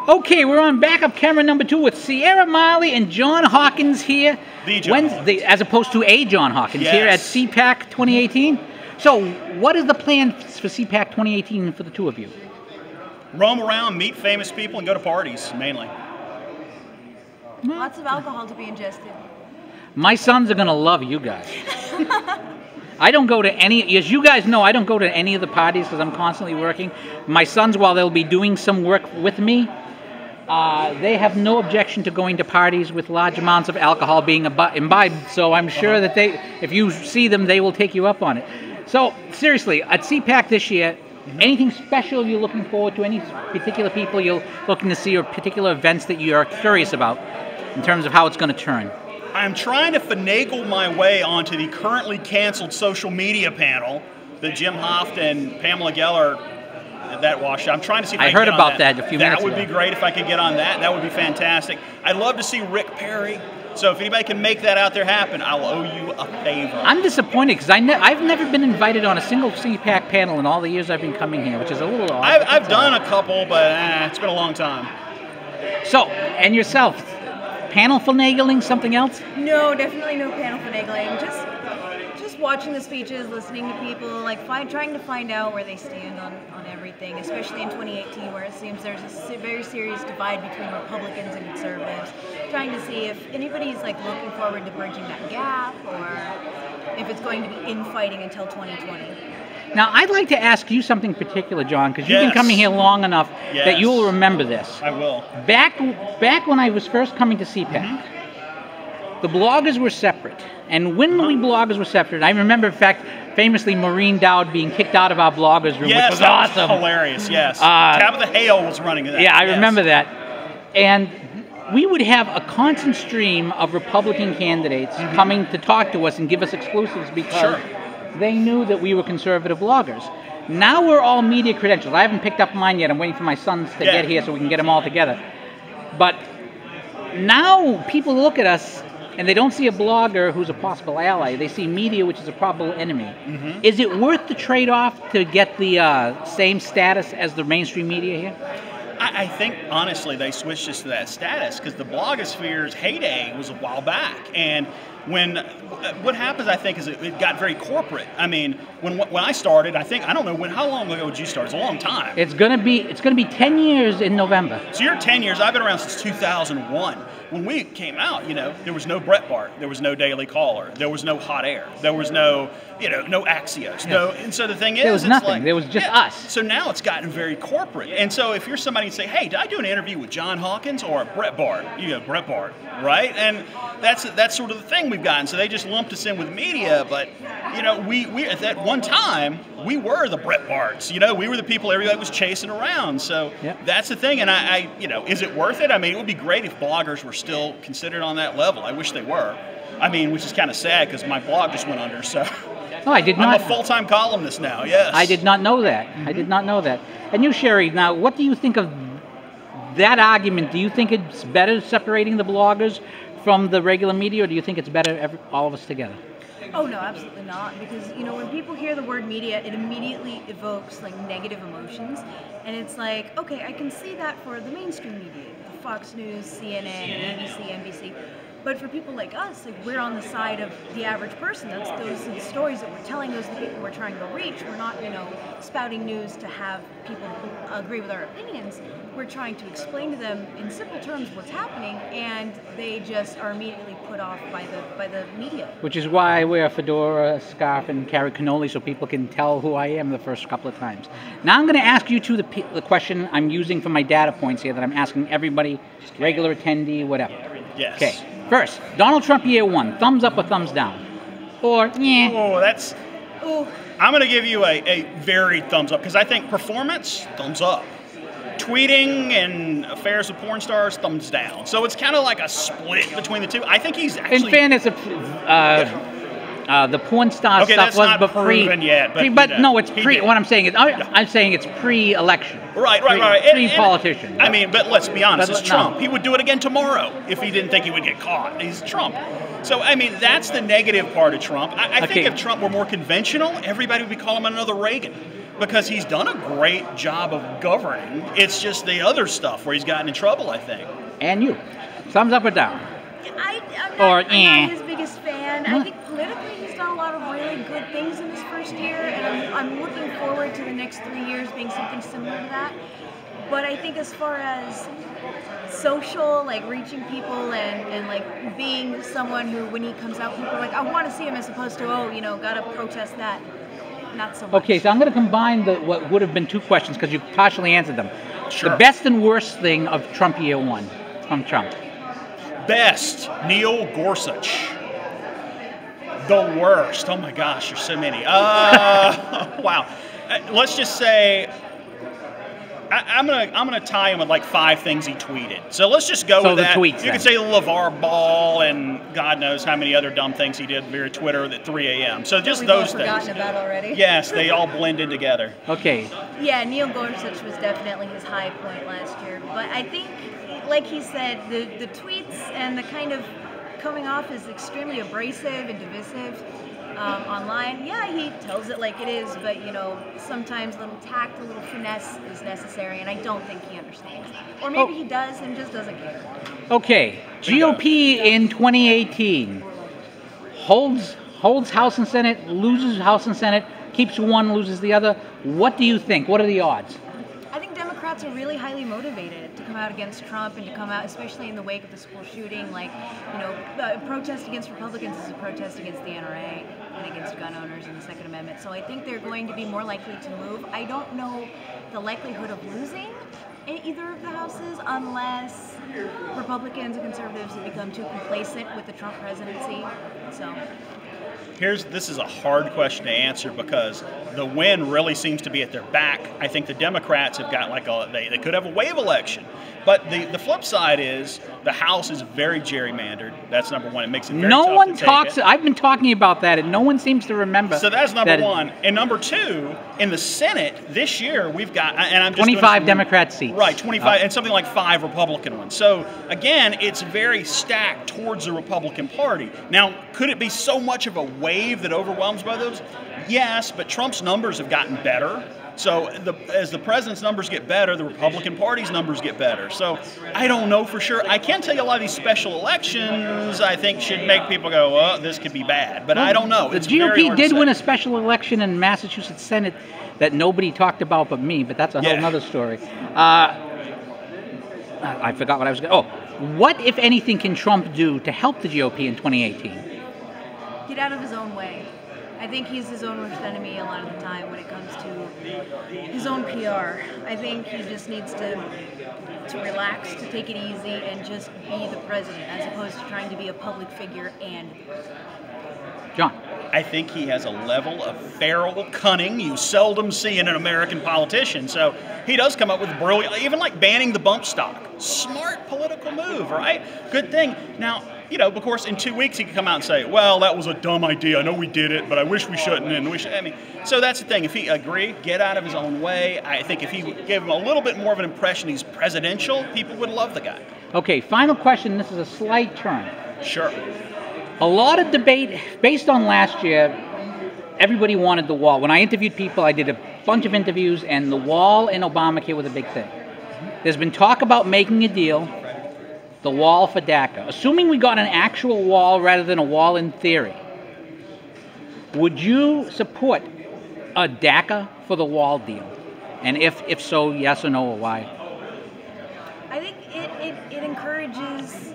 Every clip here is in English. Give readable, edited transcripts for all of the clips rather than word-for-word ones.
Okay, we're on backup camera number 2 with Sierra Marlee and John Hawkins here. The John Hawkins. As opposed to a John Hawkins here at CPAC 2018. So, what is the plan for CPAC 2018 for the two of you? Roam around, meet famous people, and go to parties, mainly. Lots of alcohol to be ingested. My sons are going to love you guys. I don't go to any, as you guys know, I don't go to any of the parties because I'm constantly working. My sons, while they'll be doing some work with me, they have no objection to going to parties with large amounts of alcohol being imbibed, so I'm sure that if you see them, they will take you up on it. So, seriously, at CPAC this year, anything special you're looking forward to? Any particular people you're looking to see or particular events that you are curious about in terms of how it's going to turn? I'm trying to finagle my way onto the currently canceled social media panel that Jim Hoft and Pamela Gaylord that washed. I'm trying to see if I can heard get about on that a few minutes ago. That would be great if I could get on that. That would be fantastic. I'd love to see Rick Perry. So if anybody can make that out there happen, I'll owe you a favor. I'm disappointed because I've never been invited on a single CPAC panel in all the years I've been coming here, which is a little odd. I've done a couple, but it's been a long time. So, and yourself, panel finagling, something else? No, definitely no panel finagling. Just watching the speeches, listening to people, like trying to find out where they stand on everything, especially in 2018 where it seems there's a very serious divide between Republicans and conservatives. Trying to see if anybody's like looking forward to bridging that gap or if it's going to be infighting until 2020. Now, I'd like to ask you something particular, John, because you've been coming here long enough that you will remember this. I will. Back when I was first coming to CPAC, the bloggers were separate. And when we bloggers were separate, I remember, in fact, famously Maureen Dowd being kicked out of our bloggers room, which was awesome. Was hilarious, yes. Tabitha Hale was running that. Yeah, I remember that. And we would have a constant stream of Republican candidates coming to talk to us and give us exclusives because they knew that we were conservative bloggers. Now we're all media credentials. I haven't picked up mine yet. I'm waiting for my sons to get here so we can get them all together. But now people look at us and they don't see a blogger who's a possible ally. They see media, which is a probable enemy. Is it worth the trade-off to get the same status as the mainstream media here? I think, honestly, they switched us to that status because the blogosphere's heyday was a while back. And what happens, I think, is it got very corporate. I mean, when I started, I don't know how long ago did you start? It's a long time. It's gonna be 10 years in November. So you're 10 years. I've been around since 2001. When we came out, there was no Breitbart, there was no Daily Caller, there was no Hot Air, there was no Axios, and so the thing is, there was nothing. There was just us. So now it's gotten very corporate, and so if you're somebody and say, hey, did I do an interview with John Hawkins or Breitbart? You go, Breitbart, right? And that's sort of the thing we've gotten. So they just lumped us in with media, but we at that one time we were the Breitbarts. We were the people everybody was chasing around. So that's the thing, and I is it worth it? I mean, it would be great if bloggers were still considered on that level. I wish they were. I mean, which is kind of sad because my blog just went under. So no, I did not. I'm a full-time columnist now. Yes. I did not know that. I did not know that. And you, Sherry, now what do you think of that argument? Do you think it's better separating the bloggers from the regular media, or do you think it's better all of us together? Oh no, absolutely not. Because when people hear the word media, it immediately evokes like negative emotions, and it's like, okay, I can see that for the mainstream media, Fox News, CNN, ABC, NBC. But for people like us, like we're on the side of the average person. That's those are the stories that we're telling. Those are the people we're trying to reach. We're not, spouting news to have people agree with our opinions. We're trying to explain to them in simple terms what's happening, and they just are immediately put off by the media. Which is why I wear a fedora, a scarf, and carry cannoli so people can tell who I am the first couple of times. Now I'm going to ask you two the question I'm using for my data points here that I'm asking everybody, regular attendee, whatever. Yes. Okay. First, Donald Trump year 1, thumbs up or thumbs down? Or, yeah. Oh, I'm going to give you a very thumbs up because I think performance, thumbs up. Tweeting and affairs with porn stars, thumbs down. So it's kind of like a split between the two. I think he's actually... In fairness, the porn star stuff was not proven yet. But no, it's pre. What I'm saying is, I'm saying it's pre-election. Right. Pre-politician. I mean, but let's be honest, it's Trump. He would do it again tomorrow if he didn't think he would get caught. He's Trump. So, I mean, that's the negative part of Trump. I think if Trump were more conventional, everybody would be calling him another Reagan. because he's done a great job of governing. It's just the other stuff where he's gotten in trouble, I think. And you, thumbs up or down? I'm not his biggest fan. I think politically he's done a lot of really good things in his first year, and I'm looking forward to the next 3 years being something similar to that. But I think as far as social, like reaching people and like being someone who, when he comes out, people are like, I want to see him, as opposed to, oh, you know, gotta protest that. Not so much. Okay, so I'm going to combine what would have been 2 questions because you partially answered them. Sure. The best and worst thing of Trump year 1 from Trump. Best, Neil Gorsuch. The worst. Oh my gosh, there's so many. Wow. Let's just say I'm gonna tie him with like 5 things he tweeted. So let's just go with that. Tweets, you can say the LeVar Ball and God knows how many other dumb things he did via Twitter at 3 a.m. So just those things. Forgotten about already. Yes, they all blended together. Okay. Yeah, Neil Gorsuch was definitely his high point last year. But I think, like he said, the tweets and the kind of coming off as extremely abrasive and divisive online. Yeah, he tells it like it is, but you know, sometimes a little tact, a little finesse is necessary, and I don't think he understands that. Or maybe he does and just doesn't care. Okay, GOP in 2018 holds House and Senate, loses House and Senate, keeps one, loses the other. What do you think? What are the odds? I think Democrats are really highly motivated to come out against Trump and to come out, especially in the wake of the school shooting. Like, you know, a protest against Republicans is a protest against the NRA and against gun owners and the Second Amendment. So I think they're going to be more likely to move. I don't know the likelihood of losing in either of the houses unless Republicans and conservatives have become too complacent with the Trump presidency. So. This is a hard question to answer because the win really seems to be at their back. I think the Democrats have got like they could have a wave election. But the flip side is the House is very gerrymandered. That's number one. It makes it very tough No one to talks. take it. I've been talking about that, and no one seems to remember. So that's number one. And number two, in the Senate this year, we've got, and I'm just 25 Democrat seats. Right, 25, and something like 5 Republican ones. So again, it's very stacked towards the Republican Party. Now, could it be so much of a wave that overwhelms by those? Yes, but Trump's numbers have gotten better. So as the president's numbers get better, the Republican Party's numbers get better. So I don't know for sure. I can tell you a lot of these special elections, I think, should make people go, well, this could be bad. But I don't know. The GOP did win a special election in Massachusetts Senate that nobody talked about but me, but that's a whole other story. I forgot what I was going to... Oh, what, if anything, can Trump do to help the GOP in 2018? Get out of his own way. I think he's his own worst enemy a lot of the time when it comes to his own PR. I think he just needs to relax, to take it easy, and just be the president, as opposed to trying to be a public figure and... John? I think he has a level of feral cunning you seldom see in an American politician. So he does come up with brilliant, even like banning the bump stock. Smart political move, right? Good thing. Now, you know, of course, in 2 weeks he could come out and say, well, that was a dumb idea. I know we did it, but I wish we shouldn't. And we should. I mean, so that's the thing. If he get out of his own way, I think if he gave him a little bit more of an impression he's presidential, people would love the guy. Okay, final question. This is a slight turn. Sure. A lot of debate based on last year. Everybody wanted the wall. When I interviewed people, I did a bunch of interviews, and the wall and Obamacare was a big thing. There's been talk about making a deal, the wall for DACA. Assuming we got an actual wall rather than a wall in theory, would you support a DACA for the wall deal? And if so, yes or no, or why? I think it encourages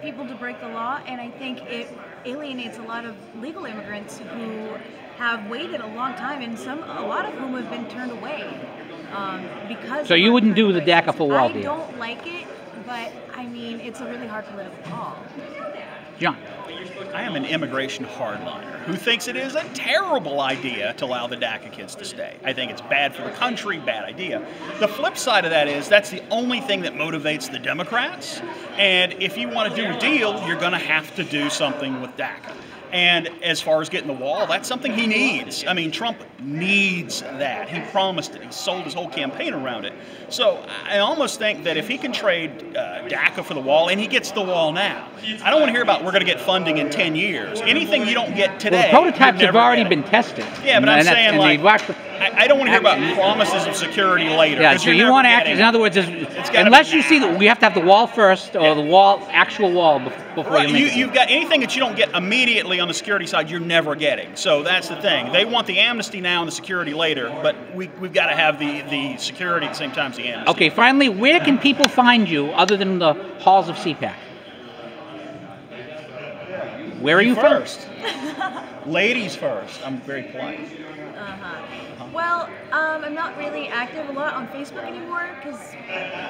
people to break the law, and I think it alienates a lot of legal immigrants who have waited a long time, and a lot of whom have been turned away because. So you wouldn't do the DACA for wall deal? I don't like it, but I mean, it's a really hard political call. John? I am an immigration hardliner who thinks it is a terrible idea to allow the DACA kids to stay. I think it's bad for the country, bad idea. The flip side of that is that's the only thing that motivates the Democrats. And if you want to do a deal, you're going to have to do something with DACA. And as far as getting the wall, that's something he needs. I mean, Trump needs that. He promised it. He sold his whole campaign around it. So I almost think that if he can trade DACA for the wall, and he gets the wall now, I don't want to hear about we're going to get funding in 10 years. Anything you don't get today. Well, the prototypes have already been tested. Yeah, but I'm saying like I don't want to hear about promises of security later. Yeah, so you want to act, in other words, unless you see that we have to have the wall first, or the actual wall before you make it. You've got anything that you don't get immediately on the security side, you're never getting. So that's the thing. They want the amnesty now and the security later, but we've got to have the security at the same time as the amnesty. Okay, finally, where can people find you other than the halls of CPAC? Where are you first? Ladies first. I'm very polite. Well, I'm not really active a lot on Facebook anymore because,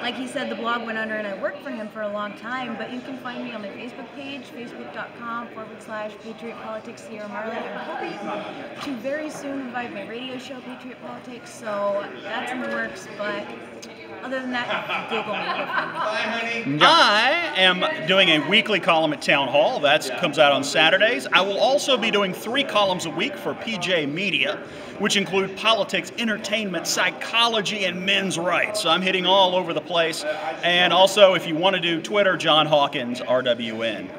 like he said, the blog went under and I worked for him for a long time. But you can find me on my Facebook page, facebook.com/Patriot Politics Sierra Marlee. I'm hoping to very soon revive my radio show, Patriot Politics. So that's in the works. But other than that, Google me. I am doing a weekly column at Town Hall. That comes out on Saturdays. I will also be doing 3 columns a week for PJ Media, which include politics, entertainment, psychology, and men's rights. So I'm hitting all over the place. And also, if you want to do Twitter, John Hawkins, RWN.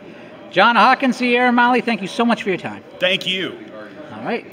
John Hawkins, Sierra Marlee, thank you so much for your time. Thank you. All right.